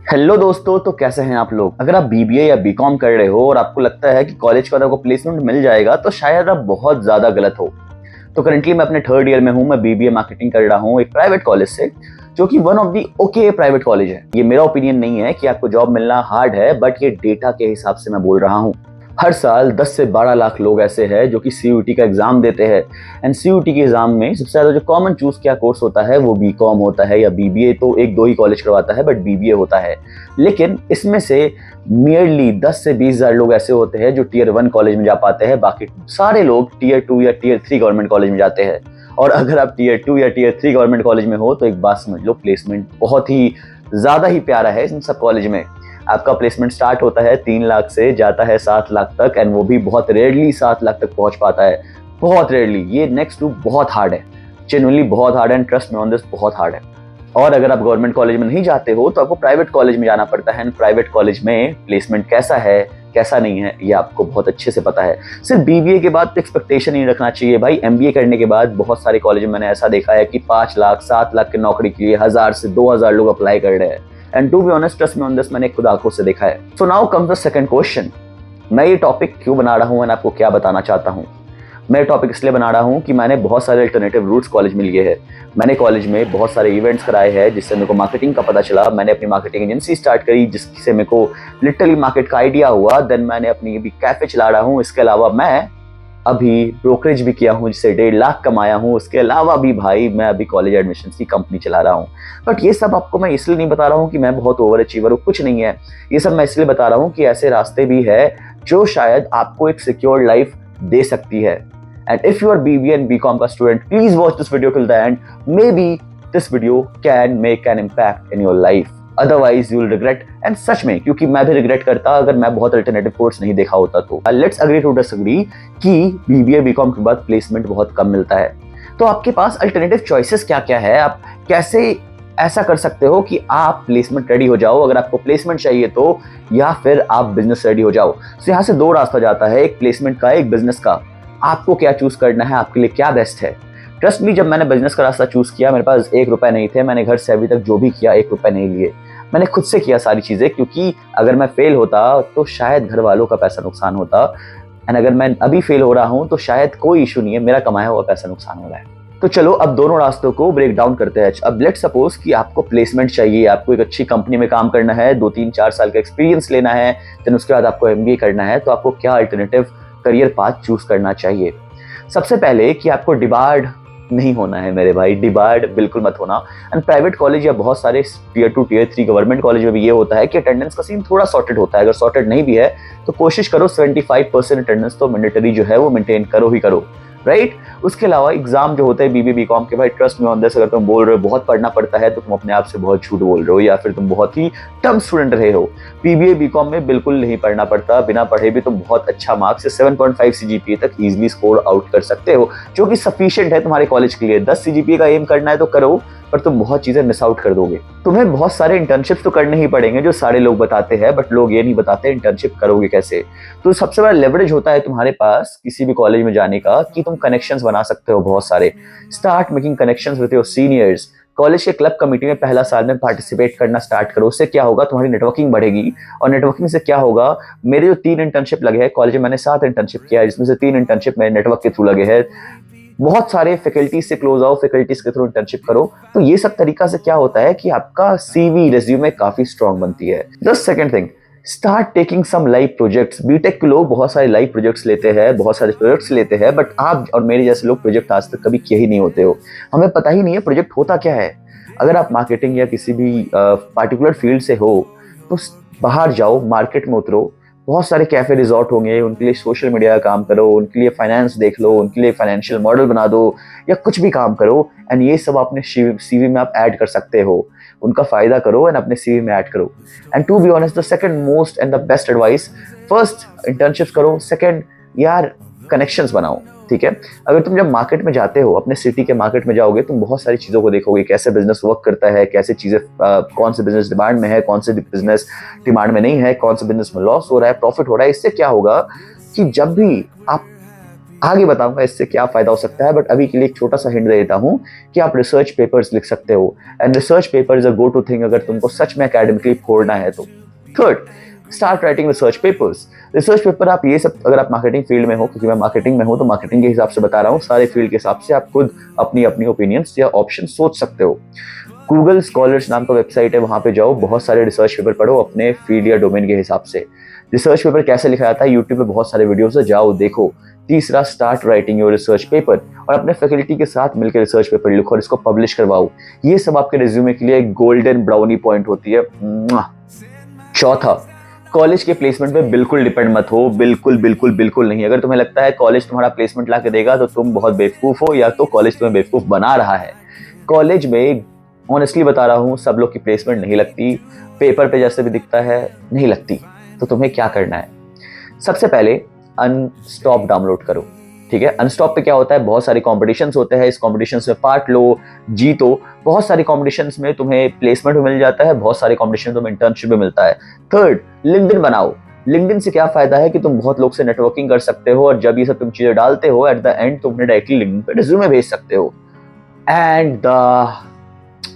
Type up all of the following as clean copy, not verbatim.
Hello दोस्तों, तो कैसे हैं आप लोग। अगर आप बीबीए या बीकॉम कर रहे हो और आपको लगता है कि कॉलेज का आपको प्लेसमेंट मिल जाएगा तो शायद आप बहुत ज्यादा गलत हो। तो करंटली मैं अपने थर्ड ईयर में हूं। मैं बीबीए मार्केटिंग कर रहा हूं एक प्राइवेट कॉलेज से, जो कि one of the okay private college है। ये मेरा ओपिनियन नहीं है कि आपको जॉब मिलना हार्ड है, बट ये डेटा के हिसाब से मैं बोल रहा हूं। हर साल 10 से 12 लाख लोग ऐसे हैं जो कि सीयूटी का एग्जाम देते हैं। एंड सीयूटी के एग्जाम में सबसे ज्यादा जो कॉमन चूज किया कोर्स होता है वो बीकॉम होता है, या बीबीए तो एक दो ही कॉलेज करवाता है, बट बीबीए होता है। लेकिन इसमें से नियरली 10 से 20 हजार लोग ऐसे होते हैं जो टीयर 1 कॉलेज में जा पाते हैं। बाकी सारे लोग टीयर 2 या टीयर 3 गवर्नमेंट कॉलेज में जाते हैं। और अगर आप टीयर 2 या टीयर 3 गवर्नमेंट कॉलेज में हो तो एक बात समझ लो, प्लेसमेंट बहुत ही ज्यादा ही प्यारा है इन सब कॉलेज में। आपका प्लेसमेंट स्टार्ट होता है 3 लाख से, जाता है 7 लाख तक, एंड वो भी बहुत रेयरली 7 लाख तक पहुंच पाता है। बहुत रेयरली। ये नेक्स्ट टू बहुत हार्ड है, जेन्युइनली बहुत हार्ड है, and trust me on this, बहुत हार्ड है। और अगर आप गवर्नमेंट कॉलेज में नहीं जाते हो तो आपको प्राइवेट कॉलेज में जाना पड़ता है। एंड प्राइवेट कॉलेज में प्लेसमेंट कैसा है कैसा नहीं है ये आपको बहुत अच्छे से पता है। सिर्फ बीबीए के बाद एक्सपेक्टेशन नहीं रखना चाहिए भाई। एमबीए करने के बाद बहुत सारे कॉलेज में मैंने ऐसा देखा है कि 5 लाख 7 लाख की नौकरी के लिए 1000 से 2000 लोग अप्लाई कर रहे हैं। And to be honest, trust me on this, मैंने खुद आंखों से देखा है। So now comes the second question. मैं ये टॉपिक क्यों बना रहा हूँ एंड आपको क्या बताना चाहता हूँ। मैं टॉपिक इसलिए बना रहा हूँ कि मैंने बहुत सारे अल्टरनेटिव रूट्स कॉलेज में लिए हैं। मैंने कॉलेज में बहुत सारे इवेंट्स कराए हैं जिससे मेरे को मार्केटिंग का पता चला। मैंने अपनी मार्केटिंग एजेंसी स्टार्ट करी जिससे मेरे को लिटरली मार्केट का आइडिया हुआ। देन मैंने अपनी भी कैफे चला रहा हूँ। इसके अलावा मैं अभी ब्रोकरेज भी किया हूँ जिससे 1.5 लाख कमाया हूँ। उसके अलावा भी भाई मैं अभी कॉलेज एडमिशन की कंपनी चला रहा हूँ। बट ये सब आपको मैं इसलिए नहीं बता रहा हूँ कि मैं बहुत ओवर अचीवर हूँ, कुछ नहीं है। ये सब मैं इसलिए बता रहा हूँ कि ऐसे रास्ते भी है जो शायद आपको एक सिक्योर लाइफ दे सकती है। And if you are BBA and BCom का student, please watch this video till the end. Maybe this video can make an impact in your life. Otherwise you will regret, and सच में, क्योंकि मैं भी regret करता अगर मैं बहुत alternative course नहीं देखा होता तो। लेट्स अग्री टू डिसएग्री कि BBA BCom के बाद प्लेसमेंट बहुत कम मिलता है। तो आपके पास अल्टरनेटिव चॉइसेस क्या क्या है, आप कैसे ऐसा कर सकते हो कि आप प्लेसमेंट रेडी हो जाओ अगर आपको प्लेसमेंट चाहिए तो, या फिर आप बिजनेस रेडी हो जाओ। तो यहाँ से दो रास्ता जाता है, एक प्लेसमेंट का, एक बिजनेस का। आपको क्या चूज करना है, आपके लिए क्या बेस्ट है। ट्रस्ट मी, जब मैंने बिजनेस का रास्ता चूज किया मेरे पास 1 रुपए नहीं थे। मैंने घर से अभी तक जो भी किया 1 रुपए नहीं लिए। मैंने खुद से किया सारी चीजें, क्योंकि अगर मैं फेल होता तो शायद घर वालों का पैसा नुकसान होता, एंड अगर मैं अभी फेल हो रहा हूं तो शायद कोई इशू नहीं है, मेरा कमाया हुआ पैसा नुकसान हो रहा है। तो चलो अब दोनों रास्तों को ब्रेक डाउन करते हैं। अब लेट्स सपोज कि आपको प्लेसमेंट चाहिए, आपको एक अच्छी कंपनी में काम करना है, 2-3-4 साल का एक्सपीरियंस लेना है, देन उसके बाद आपको एमबीए करना है। तो आपको क्या अल्टरनेटिव करियर पाथ चूज करना चाहिए। सबसे पहले कि आपको डिबार्ड नहीं होना है मेरे भाई, डिबार्ड बिल्कुल मत होना। एंड प्राइवेट कॉलेज या बहुत सारे टीयर 2 टीयर 3 गवर्नमेंट कॉलेज में भी ये होता है कि अटेंडेंस का सीन थोड़ा सॉर्टेड होता है। अगर सॉर्टेड नहीं भी है तो कोशिश करो 75% अटेंडेंस तो मैंडेटरी जो है वो मेंटेन करो ही करो, राइट। उसके अलावा एग्जाम जो होते हैं बीबीए बीकॉम के, भाई ट्रस्ट मी ऑन दिस, अगर तुम बोल रहे हो बहुत पढ़ना पड़ता है तो तुम अपने आप से बहुत झूठ बोल रहे हो, या फिर तुम बहुत ही टफ स्टूडेंट रहे हो। बीबीए बीकॉम में बिल्कुल नहीं पढ़ना पड़ता, बिना पढ़े भी तुम बहुत अच्छा मार्क्स से 7.5 सीजीपीए तक इजीली स्कोर आउट कर सकते हो, जो कि सफिशिएंट है तुम्हारे कॉलेज के लिए। 10 सीजीपीए का एम करना है तो करो, पर तुम बहुत चीजें मिस आउट कर दोगे। तुम्हें बहुत सारे इंटर्नशिप्स तो करने ही पड़ेंगे जो सारे लोग बताते हैं, बट लोग ये नहीं बताते इंटर्नशिप करोगे कैसे। तो सबसे बड़ा लेवरेज होता है तुम्हारे पास किसी भी कॉलेज में जाने का कि तुम कनेक्शंस बना सकते हो बहुत सारे। Start making connections with your seniors. College के क्लब कमेटी में पहला साल में पार्टिसिपेट करना स्टार्ट करो। उससे क्या होगा, तुम्हारी नेटवर्किंग बढ़ेगी। और नेटवर्किंग से क्या होगा, मेरे जो 3 इंटर्नशिप लगे हैं कॉलेज में, मैंने 7 इंटर्नशिप किया है जिसमें से 3 इंटर्नशिप मेरे नेटवर्क के थ्रू लगे हैं। बहुत सारे फैकल्टीज से क्लोज आओ, फैकल्टीज के थ्रू इंटर्नशिप करो। तो ये सब तरीका से क्या होता है कि आपका सीवी रेज्यूमे काफी स्ट्रांग बनती है। The second thing, start taking some live projects. B Tech के लोग बहुत सारे लाइव प्रोजेक्ट्स लेते हैं, बहुत सारे प्रोजेक्ट्स लेते हैं, बट आप और मेरे जैसे लोग प्रोजेक्ट आज तक कभी किए ही नहीं होते हो। हमें पता ही नहीं है प्रोजेक्ट होता क्या है। अगर आप मार्केटिंग या किसी भी पार्टिकुलर फील्ड से हो तो बाहर जाओ, मार्केट में उतरो। बहुत सारे कैफे रिजॉर्ट होंगे, उनके लिए सोशल मीडिया का काम करो, उनके लिए फाइनेंस देख लो, उनके लिए फाइनेंशियल मॉडल बना दो, या कुछ भी काम करो। एंड ये सब अपने सीवी में आप ऐड कर सकते हो। उनका फायदा करो एंड अपने सीवी में ऐड करो। And to be honest, the second most and the best advice, first internships करो, सेकंड यार कनेक्शंस बनाओ, ठीक है। अगर तुम जब मार्केट में जाते हो, अपने सिटी के मार्केट में जाओगे, तुम बहुत सारी चीजों को देखोगे, कैसे बिजनेस वर्क करता है, कैसे चीजें, कौन से बिजनेस डिमांड में है, कौन से बिजनेस डिमांड में नहीं है, कौन से बिजनेस में लॉस हो रहा है, प्रॉफिट हो रहा है। इससे क्या होगा कि जब भी आप आगे बताऊंगा इससे क्या फायदा हो सकता है, बट अभी के लिए एक छोटा सा हिंट दे देता हूं कि आप रिसर्च पेपर्स लिख सकते हो, and research paper is a go to thing अगर तुमको सच में एकेडमिकली फोड़ना है तो। Third, start writing research papers. Research paper आप ये सब, अगर आप मार्केटिंग फील्ड में हो, क्योंकि मैं मार्केटिंग में हूं तो मार्केटिंग के हिसाब से बता रहा हूँ, सारे फील्ड के हिसाब से आप खुद अपनी अपनी ओपिनियंस या ऑप्शन सोच सकते हो। गूगल स्कॉलर्स नाम का वेबसाइट है, वहां पे जाओ, बहुत सारे रिसर्च पेपर पढ़ो अपने फील्ड या डोमेन के हिसाब से। रिसर्च पेपर कैसे लिखा जाता है, यूट्यूब पे बहुत सारे वीडियोस है, जाओ देखो। तीसरा, start writing your research paper, और अपने फैकल्टी के साथ मिलकर रिसर्च पेपर लिखो और इसको पब्लिश करवाओ। ये सब आपके रिज्यूमे के लिए एक गोल्डन ब्राउनी पॉइंट होती है। चौथा, कॉलेज के प्लेसमेंट पे बिल्कुल डिपेंड मत हो, बिल्कुल बिल्कुल बिल्कुल नहीं। अगर तुम्हें लगता है कॉलेज तुम्हारा प्लेसमेंट ला के देगा तो तुम बहुत बेवकूफ हो, या तो कॉलेज तुम्हें बेवकूफ बना रहा है। कॉलेज में ऑनेस्टली बता रहा हूँ, सब लोग की प्लेसमेंट नहीं लगती, पेपर पे जैसे भी दिखता है नहीं लगती। तो तुम्हें क्या करना है, सबसे पहले अनस्टॉप डाउनलोड करो। ठीक है, अनस्टॉप पे क्या होता है, बहुत सारे कॉम्पिटिशन्स होते हैं, इस कॉम्पिटिशन्स में पार्ट लो, जीतो। बहुत सारे कॉम्पिटिशन्स में तुम्हें प्लेसमेंट भी मिल जाता है, बहुत सारे कॉम्पिटिशन में तुम्हें इंटर्नशिप भी मिलता है। थर्ड, लिंक्डइन बनाओ। लिंक्डइन से क्या फायदा है कि तुम बहुत लोग से नेटवर्किंग कर सकते हो, और जब ये सब तुम चीजें डालते हो, एट द एंड तुम डायरेक्टली लिंक्डइन पे रिज्यूमे भेज सकते हो। And the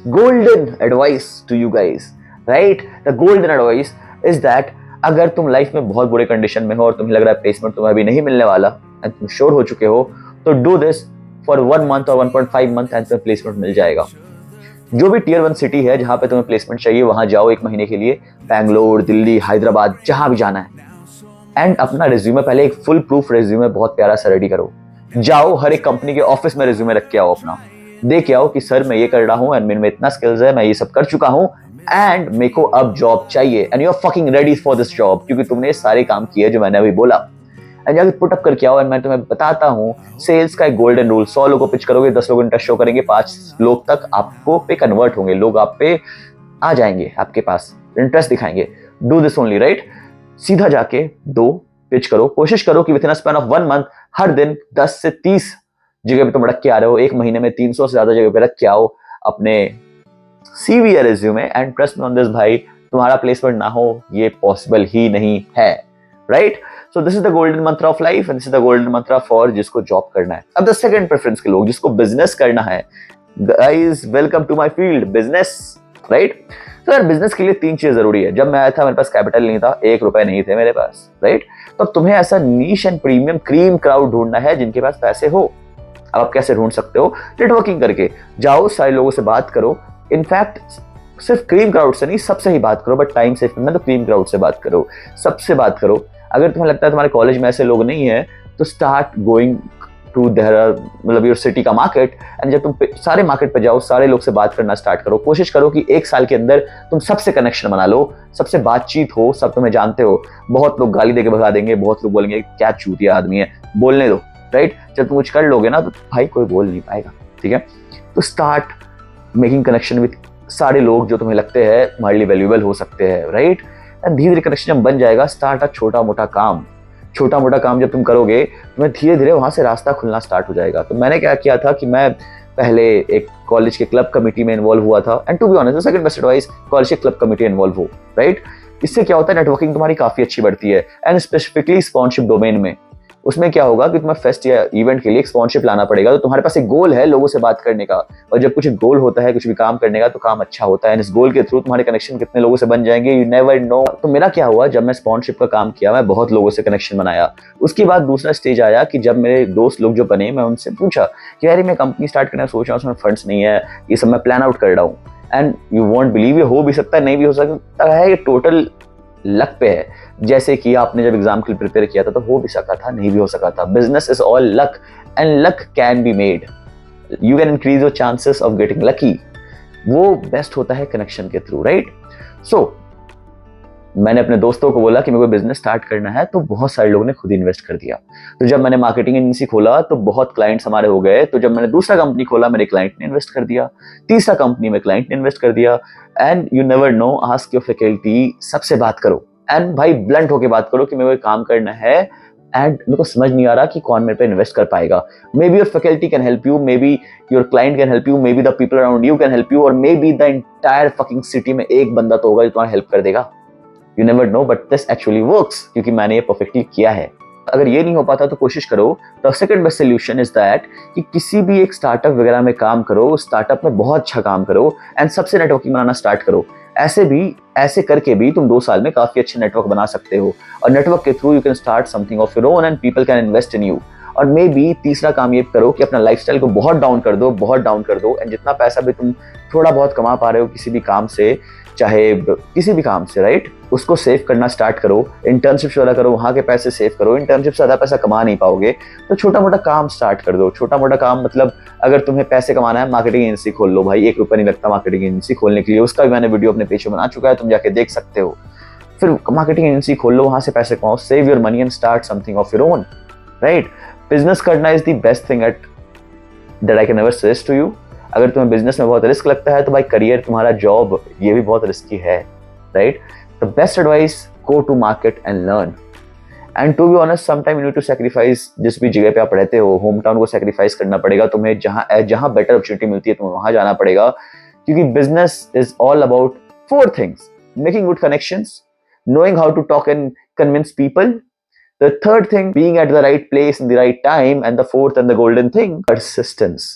golden advice to you guys, right? The golden advice is that अगर तुम लाइफ में बहुत बुरे कंडीशन में हो और तुम्हें लग रहा है प्लेसमेंट तुम्हें अभी नहीं मिलने वाला, एंड तुम श्योर हो चुके हो, तो डू दिस फॉर 1 मंथ और 1.5 मंथ, एंड तुम्हें प्लेसमेंट मिल जाएगा। जो भी टियर 1 सिटी है जहां पे तुम्हें प्लेसमेंट चाहिए, वहां जाओ 1 महीने के लिए, बैंगलोर, दिल्ली, हैदराबाद, जहां भी जाना है। एंड अपना रिज्यूमे पहले एक फुल प्रूफ रिज्यूमे बहुत प्यारा सा रेडी करो। जाओ हर एक कंपनी के ऑफिस में रिज्यूमे रख के आओ अपना, दे के आओ कि सर मैं ये कर रहा हूँ, एंड मेरे में इतना स्किल्स है, मैं ये सब कर चुका हूँ, एंड मेरे को अब जॉब चाहिए, and you are fucking ready for this job, क्योंकि तुमने सारे काम किए जो मैंने अभी बोला। एंड जाके पुट अप करके आओ। एंड मैं तुम्हें बताता हूँ, सेल्स का एक गोल्डन रूल, 100 लोगों को पिच करोगे, 10 लोग इंटरेस्ट शो करेंगे, 5 लोग तक आपको पे कन्वर्ट होंगे, लोग आप पे आ जाएंगे, आपके पास इंटरेस्ट दिखाएंगे। Do this only, right? सीधा जाके 2 पिच करो, कोशिश करो कि within a span of 1 month हर दिन 10 से 30 जगह पे तुम रख के आ रहे हो, 1 महीने में 300 से ज्यादा जगह पे रख के आओ अपने सीवी या resume. And trust me on this भाई, तुम्हारा प्लेसमेंट ना हो ये पॉसिबल ही नहीं है, right? So this is the golden mantra of life, and this is the golden mantra for जिसको जॉब करना है। अब द सेकंड प्रेफरेंस के लोग जिसको बिजनेस करना है, guys welcome to my field, business, right? तो यार बिजनेस के लिए 3 चीज जरूरी है। जब मैं आया था मेरे पास कैपिटल नहीं था, 1 रुपए नहीं थे मेरे पास, राइट? तो तुम्हें ऐसा niche and premium cream crowd ढूंढना है जिनके पास पैसे हो। अब आप कैसे ढूंढ सकते हो? नेटवर्किंग करके जाओ, सारे लोगों से बात करो। इनफैक्ट सिर्फ क्रीम क्राउड से नहीं, सबसे ही बात करो, बट टाइम सेव करना तो क्रीम क्राउड से बात करो, सबसे बात करो। अगर तुम्हें लगता है तुम्हारे कॉलेज में ऐसे लोग नहीं है, तो स्टार्ट गोइंग टू देयर, मतलब योर सिटी का मार्केट, एंड जब तुम सारे मार्केट पे जाओ, सारे लोग से बात करना स्टार्ट करो। कोशिश करो कि 1 साल के अंदर तुम सबसे कनेक्शन बना लो, सबसे बातचीत हो, सब तुम्हें जानते हो। बहुत लोग गाली देके भगा देंगे, बहुत लोग बोलेंगे क्या चूतिया आदमी है, बोलने दो, राइट? जब तुम कुछ कर लोगे ना तो भाई कोई बोल नहीं पाएगा, ठीक है? तो स्टार्ट मेकिंग कनेक्शन विद सारे लोग जो तुम्हें लगते हैं तुम्हारे लिए वैल्यूएबल हो सकते हैं, राइट? एंड धीरे धीरे कनेक्शन जब बन जाएगा, स्टार्ट अ छोटा मोटा काम। छोटा मोटा काम जब तुम करोगे, तुम्हें धीरे धीरे वहां से रास्ता खुलना स्टार्ट हो जाएगा। तो मैंने क्या किया था कि मैं पहले एक कॉलेज के क्लब कमेटी में इन्वॉल्व हुआ था, and to be honest second best advice, college के क्लब कमेटी इन्वॉल्व हो, राइट? इससे क्या होता है, नेटवर्किंग तुम्हारी काफी अच्छी बढ़ती है, एंड स्पेसिफिकली स्पॉन्सरशिप डोमेन में। उसमें क्या होगा कि तुम्हें फेस्ट या इवेंट के लिए एक स्पॉन्सरशिप लाना पड़ेगा, तो तुम्हारे पास एक गोल है लोगों से बात करने का, और जब कुछ गोल होता है कुछ भी काम करने का, तो काम अच्छा होता है, इस गोल के थ्रू तुम्हारे कनेक्शन कितने लोगों से बन जाएंगे, यू नेवर नो। तो मेरा क्या हुआ, जब मैं स्पॉन्सरशिप का काम किया, मैं बहुत लोगों से कनेक्शन बनाया। उसके बाद दूसरा स्टेज आया कि जब मेरे दोस्त लोग जो बने, मैं उनसे पूछा कि यार मैं कंपनी स्टार्ट करना सोच रहा हूँ, उसमें फंड्स नहीं है, ये सब मैं प्लान आउट कर रहा हूँ। एंड यू वॉन्ट बिलीव, ये हो भी सकता है, नहीं भी हो सकता है, ये टोटल लक पे है। जैसे कि आपने जब एग्जाम के लिए प्रिपेयर किया था तो हो भी सका था, नहीं भी हो सका था। Business is all luck, and luck can be made, you can increase your chances of getting lucky. वो बेस्ट होता है कनेक्शन के थ्रू, राइट? सो मैंने अपने दोस्तों को बोला कि मेरे को बिजनेस स्टार्ट करना है, तो बहुत सारे लोगों ने खुद इन्वेस्ट कर दिया। तो जब मैंने मार्केटिंग एजेंसी खोला तो बहुत क्लाइंट्स हमारे हो गए। तो जब मैंने दूसरा कंपनी खोला, मेरे क्लाइंट ने इन्वेस्ट कर दिया, तीसरा कंपनी में क्लाइंट ने इन्वेस्ट कर दिया। And you never know, ask your faculty, सबसे बात करो, एंड भाई ब्लंट होके बात करो कि मेरे को काम करना है, एंड मेरे को समझ नहीं आ रहा कि कौन मेरे पे इन्वेस्ट कर पाएगा। Maybe your faculty can help you, maybe your client can help you, maybe the people around you can help you, और maybe the entire fucking city में एक बंदा तो होगा जो तुम्हारा हेल्प कर देगा। You never know, but this actually works, क्योंकि मैंने ये परफेक्टली किया है। अगर ये नहीं हो पाता तो कोशिश करो, the second best solution is that कि किसी भी एक स्टार्टअप वगैरह में काम करो, उस स्टार्टअप में बहुत अच्छा काम करो एंड सबसे नेटवर्किंग बनाना स्टार्ट करो। ऐसे करके भी तुम 2 साल में काफी अच्छे नेटवर्क बना सकते हो, और नेटवर्क के through you can start something of your own and people can invest in you. और मे बी तीसरा काम ये करो कि अपना लाइफस्टाइल को बहुत डाउन कर दो, बहुत डाउन कर दो, एंड जितना पैसा भी तुम थोड़ा बहुत कमा पा रहे हो किसी भी काम से, चाहे किसी भी काम से, राइट, उसको सेव करना स्टार्ट करो। इंटर्नशिप वाला करो, वहां के पैसे सेव करो। इंटर्नशिप से ज्यादा पैसा कमा नहीं पाओगे तो छोटा मोटा काम स्टार्ट कर दो। छोटा मोटा काम मतलब अगर तुम्हें पैसे कमाना है, मार्केटिंग एजेंसी खोल लो भाई, 1 रुपया नहीं लगता मार्केटिंग एजेंसी खोलने के लिए। उसका भी मैंने वीडियो अपने पेज में बना चुका है, तुम जाके देख सकते हो। फिर मार्केटिंग एजेंसी खोल लो, वहां से पैसे कमाओ, save your money and start something of your own, right. Business करना is the best thing at that I can ever suggest to you. अगर तुम्हें बिजनेस में बहुत रिस्क लगता है तो भाई करियर, तुम्हारा जॉब, ये भी बहुत रिस्की है, right. The best advice, go to market and learn. And to be honest, sometime you need to sacrifice. जिस भी जगह पे आप रहते हो, होम टाउन को सैक्रिफाइस करना पड़ेगा तुम्हें। जहां बेटर अपॉर्चुनिटी मिलती है तुम्हें वहां जाना पड़ेगा, क्योंकि business is all about 4 things: making good connections, knowing how to talk and convince people, the third thing, being at the right place in the right time, and the fourth and the golden thing, persistence.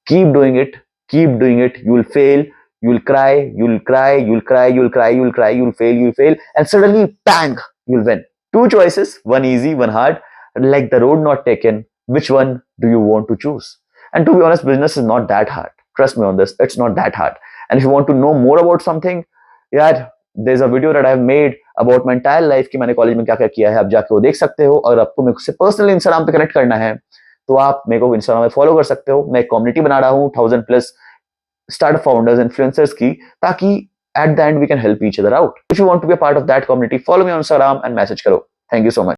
Keep doing it, keep doing it. You'll fail, you'll cry, you'll cry, you'll cry, you'll cry, you'll cry, you'll fail, and suddenly, bang, you'll win. 2 choices, one easy, one hard, like the road not taken. Which one do you want to choose? And to be honest, business is not that hard. Trust me on this, it's not that hard. And if you want to know more about something, yeah, there's a video that I've made about my entire life कि मैंने college में क्या क्या किया है, आप जाके वो देख सकते हो। और आपको मेरे से पर्सनली इंस्टाग्राम पे कनेक्ट करना है तो आप मेरे को इंस्टाग्राम में फॉलो कर सकते हो। मैं एक कम्युनिटी बना रहा हूँ 1000+ स्टार्टअप फाउंडर्स, इन्फ्लुएंसर्स की, ताकि at the end we can help each other out. If you want to be a part of that community, follow me on Instagram and message करो। Thank you so much.